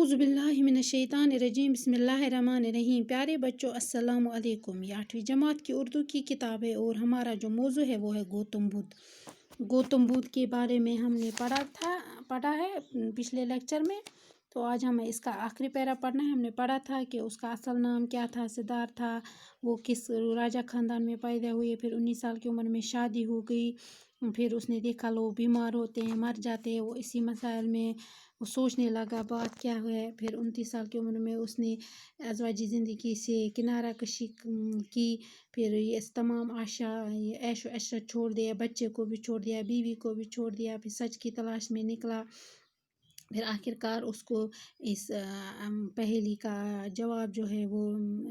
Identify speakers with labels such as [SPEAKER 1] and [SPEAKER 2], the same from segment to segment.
[SPEAKER 1] औज़ु बिल्लाहि मिनश्शैतानिर्रजीम बिस्मिल्लाहिर्रहमानिर्रहीम। प्यारे बच्चों, अस्सलाम वालेकुम। ये 8वीं जमात की उर्दू की किताब है और हमारा जो मौजू है वो है गौतम बुद्ध। गौतम बुद्ध के बारे में हमने पढ़ा है पिछले लेक्चर में। तो आज हमें इसका आखिरी पैरा पढ़ना है। हमने पढ़ा था कि उसका असल नाम क्या था, सिद्धार्थ था, वो किस राजा ख़ानदान में पैदा हुए, फिर 19 साल की उम्र में शादी हो गई, फिर उसने देखा लोग बीमार होते हैं, मर जाते हैं, वो इसी मसाइल में वो सोचने लगा बात क्या है। फिर 29 साल की उम्र में उसने अज़वाजी ज़िंदगी से किनारा कशी की। फिर ये तमाम आशा, ये ऐश व इशरत छोड़ दिया, बच्चे को भी छोड़ दिया, बीवी को भी छोड़ दिया, फिर सच की तलाश में निकला। फिर आखिरकार उसको इस पहेली का जवाब जो है वो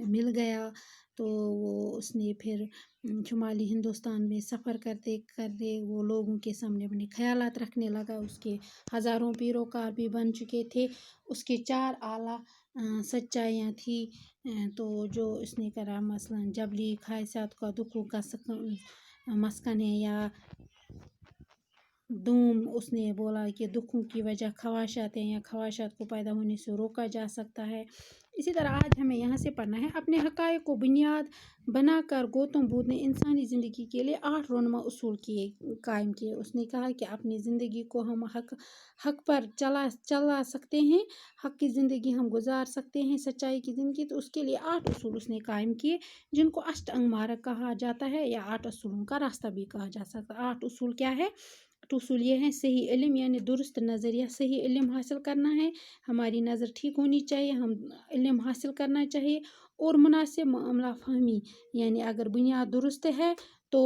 [SPEAKER 1] मिल गया। तो वो उसने फिर शुमाली हिंदुस्तान में सफ़र करते करते वो लोगों के सामने अपने ख़यालात रखने लगा। उसके हज़ारों पैरोकार भी बन चुके थे। उसके 4 आला सच्चाइयाँ थी। तो जो उसने करा, मसलन जबली ख्वाहिशात का दुखों का मस्कन है, या दूम उसने बोला कि दुखों की वजह ख्वाहिशात हैं या ख्वाहिशात को पैदा होने से रोका जा सकता है। इसी तरह आज हमें यहाँ से पढ़ना है। अपने हक़ाइक़ को बुनियाद बनाकर गौतम बुद्ध ने इंसानी ज़िंदगी के लिए 8 रोनमा उसूल कायम किए। उसने कहा कि अपनी ज़िंदगी को हम हक़ पर चला सकते हैं, हक़ की ज़िंदगी हम गुजार सकते हैं, सच्चाई की ज़िंदगी। तो उसके लिए 8 उसूल उसने कायम किए, जिनको अष्टांग मार्ग कहा जाता है या 8 उसूलों का रास्ता भी कहा जा सकता है। 8 उसूल क्या है? तो उसूल ये हैं: सही इल्म यानी दुरुस्त नज़रिया, सही इल्म हासिल करना है, हमारी नज़र ठीक होनी चाहिए, हम इल्म हासिल करना चाहिए। और मुनासिब मामला फ़हमी यानी अगर बुनियाद दुरुस्त है तो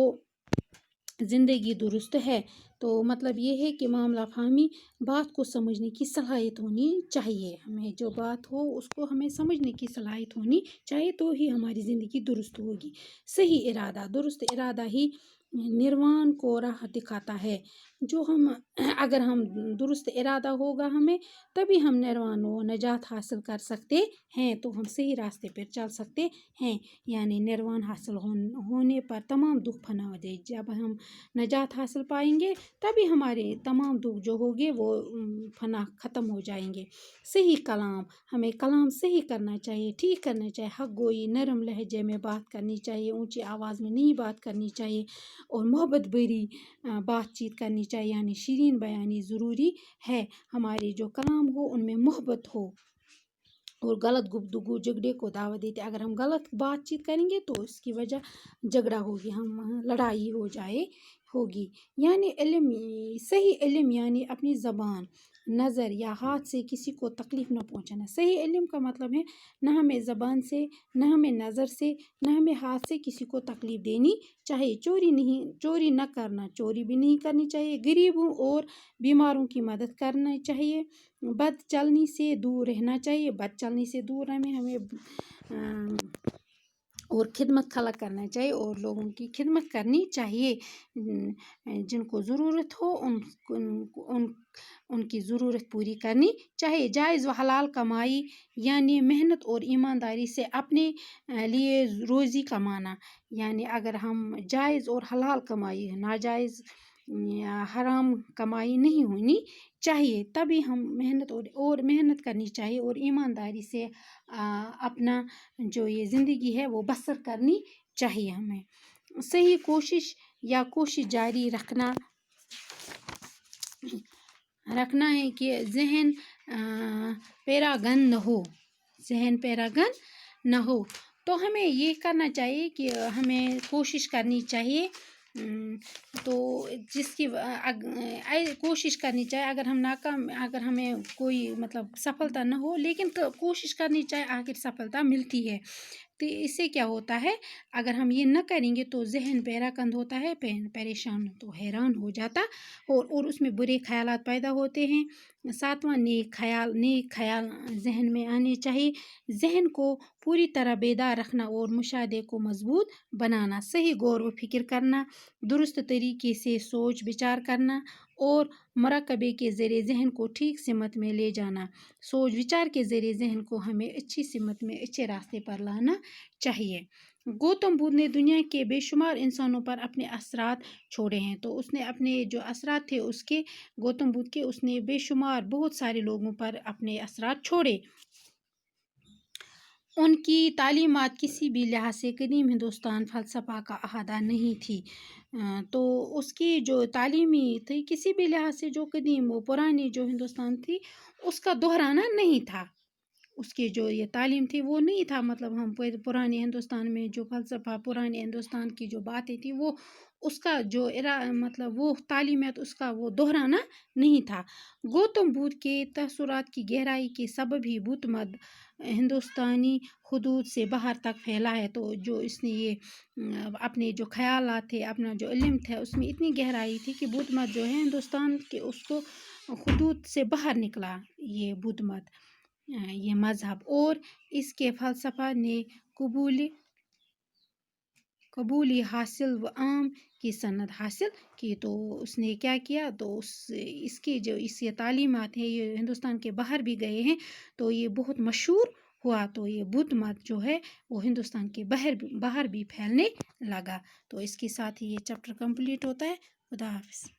[SPEAKER 1] ज़िंदगी दुरुस्त है। तो मतलब ये है कि मामला फ़हमी, बात को समझने की सलाहियत होनी चाहिए। हमें जो बात हो उसको हमें समझने की सलाहियत होनी चाहिए, तो ही हमारी ज़िंदगी दुरुस्त होगी। सही इरादा, दुरुस्त इरादा ही निर्वाण को राह दिखाता है। जो हम अगर हम दुरुस्त इरादा होगा हमें, तभी हम निर्वाण व नजात हासिल कर सकते हैं। तो हम सही रास्ते पर चल सकते हैं, यानी निर्वाण हासिल होने पर तमाम दुख फना हो जाए। जब हम नजात हासिल पाएंगे तभी हमारे तमाम दुख जो होंगे वो फना ख़त्म हो जाएंगे। सही कलाम, हमें कलाम सही करना चाहिए, ठीक करना चाहिए। हक़ गोई, नरम लहजे में बात करनी चाहिए, ऊंची आवाज़ में नहीं बात करनी चाहिए, और मोहब्बत भरी बातचीत करनी चाहिए, यानी शीरीन बयानी ज़रूरी है। हमारी जो कलाम हो उनमें मोहब्बत हो, और गलत गुफ्तगू झगड़े को दावत देते। अगर हम गलत बातचीत करेंगे तो इसकी वजह झगड़ा होगी, हम लड़ाई होगी। यानी सही इल्म यानी अपनी ज़बान, नज़र या हाथ से किसी को तकलीफ़ न पहुंचाना। सही इल्म का मतलब है न हमें ज़बान से, न हमें नज़र से, न हमें हाथ से किसी को तकलीफ़ देनी चाहिए। चोरी न करना, चोरी भी नहीं करनी चाहिए। गरीबों और बीमारों की मदद करनी चाहिए। बद चलनी से दूर रहना चाहिए, बद चलनी से दूर रहने हमें और खिदमत खला करना चाहिए, और लोगों की खिदमत करनी चाहिए। जिनको ज़रूरत हो उनकी ज़रूरत पूरी करनी चाहिए। जायज़ व हलाल कमाई यानी मेहनत और ईमानदारी से अपने लिए रोज़ी कमाना। यानी अगर हम जायज़ और हलाल कमाई है, नाजायज़ या हराम कमाई नहीं होनी चाहिए, तभी हम मेहनत करनी चाहिए और ईमानदारी से अपना जो ये ज़िंदगी है वो बसर करनी चाहिए। हमें सही कोशिश जारी रखना है कि जहन पैरागन न हो। तो हमें ये करना चाहिए कि हमें कोशिश करनी चाहिए। तो कोशिश करनी चाहिए। अगर हमें कोई मतलब सफलता न हो, लेकिन कोशिश करनी चाहिए, आखिर सफलता मिलती है। तो इससे क्या होता है, अगर हम ये न करेंगे तो जहन पैराकंद होता है, परेशान तो हैरान हो जाता, और उसमें बुरे ख्यालात पैदा होते हैं। 7वां नेक ख्याल जहन में आने चाहिए। जहन को पूरी तरह बेदार रखना और मुशाहदे को मजबूत बनाना। सही गौर व फिक्र करना, दुरुस्त तरीके से सोच विचार करना, اور مراقبے کے ذریعے ذہن کو ٹھیک سمت میں لے جانا، سوچ وچار کے ذریعے ذہن کو ہمیں اچھی سمت میں اچھے راستے پر لانا چاہیے۔ گوتم بدھ نے دنیا کے بے شمار انسانوں پر اپنے اثرات چھوڑے ہیں، تو اس نے اپنے جو اثرات تھے اس کے، گوتم بدھ کے، اس نے بے شمار بہت سارے لوگوں پر اپنے اثرات چھوڑے۔ ان کی تعلیمات کسی بھی لحاظ سے قدیم ہندوستان فلسفہ کا احاطہ نہیں تھی، تو اس کی جو تعلیمی تھی کسی بھی لحاظ سے جو قدیم و پرانی جو ہندوستان تھی اس کا دہرانا نہیں تھا، اس کی جو یہ تعلیم تھی وہ نہیں تھا، مطلب ہم پرانے ہندوستان میں جو فلسفہ پرانے ہندوستان کی جو باتیں تھیں وہ اس کا جو مطلب وہ تعلیمات اس کا وہ دہرانا نہیں تھا۔ گوتم بدھ کے تاثرات کی گہرائی کے سبب ہی بدھ مت ہندوستانی حدود سے باہر تک پھیلا ہے، تو جو اس نے یہ اپنے جو خیالات تھے، اپنا جو علم تھا اس میں اتنی گہرائی تھی کہ بدھ مت جو ہے ہندوستان کے اس کو حدود سے باہر نکلا، یہ بدھ مت، یہ مذہب، اور اس کے فلسفہ نے قبولی حاصل و عام کی سند حاصل کی۔ تو اس نے کیا کیا، تو اس کی جو اس یہ تعلیمات ہیں یہ ہندوستان کے باہر بھی گئے ہیں، تو یہ بہت مشہور ہوا، تو یہ بدھ مت جو ہے وہ ہندوستان کے باہر بھی پھیلنے لگا۔ تو اس کے ساتھ ہی یہ چیپٹر کمپلیٹ ہوتا ہے۔ خدا حافظ۔